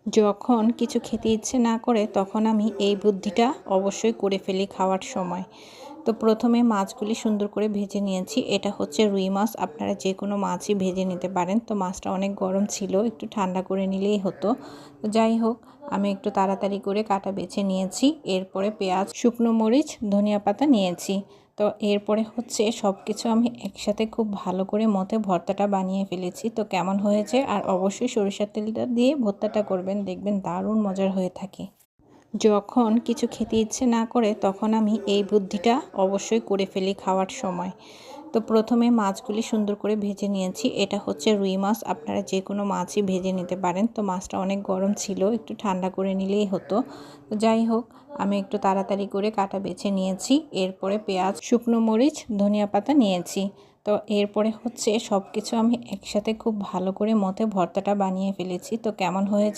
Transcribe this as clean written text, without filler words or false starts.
যখন কিছু খেতে ইচ্ছে না করে তখন আমি এই বুদ্ধিটা অবশ্যই করে ফেলি খাওয়ার সময়। তো প্রথমে মাছগুলি সুন্দর করে ভেজে নিয়েছি। এটা হচ্ছে রুই মাছ, আপনারা যে কোনো মাছই ভেজে নিতে পারেন। তো মাছটা অনেক গরম ছিল, একটু ঠান্ডা করে নিলেই হতো। তো যাই হোক, আমি একটু তাড়াতাড়ি করে কাটা বেছে নিয়েছি। এরপরে পেঁয়াজ, শুকনো মরিচ, ধনিয়া পাতা নিয়েছি। তো এরপরে হচ্ছে সব কিছু আমি একসাথে খুব ভালো করে মথে ভর্তাটা বানিয়ে ফেলেছি। তো কেমন হয়েছে, আর অবশ্যই সরিষার তেলটা দিয়ে ভর্তাটা করবেন, দেখবেন দারুণ মজার হয়ে থাকে। যখন কিছু খেতে ইচ্ছে না করে তখন আমি এই বুদ্ধিটা অবশ্যই করে ফেলি খাওয়ার সময়। তো প্রথমে মাছগুলি সুন্দর করে ভেজে নিয়েছি। এটা হচ্ছে রুই মাছ, আপনারা যে কোনো মাছই ভেজে নিতে পারেন। তো মাছটা অনেক গরম ছিল, একটু ঠান্ডা করে নিলেই হতো। তো যাই হোক, আমি একটু তাড়াতাড়ি করে কাটা বেছে নিয়েছি। এরপরে পেঁয়াজ, শুকনো মরিচ, ধনিয়া পাতা নিয়েছি। তো এরপরে হচ্ছে সব কিছু আমি একসাথে খুব ভালো করে মথে ভর্তাটা বানিয়ে ফেলেছি। তো কেমন হয়েছে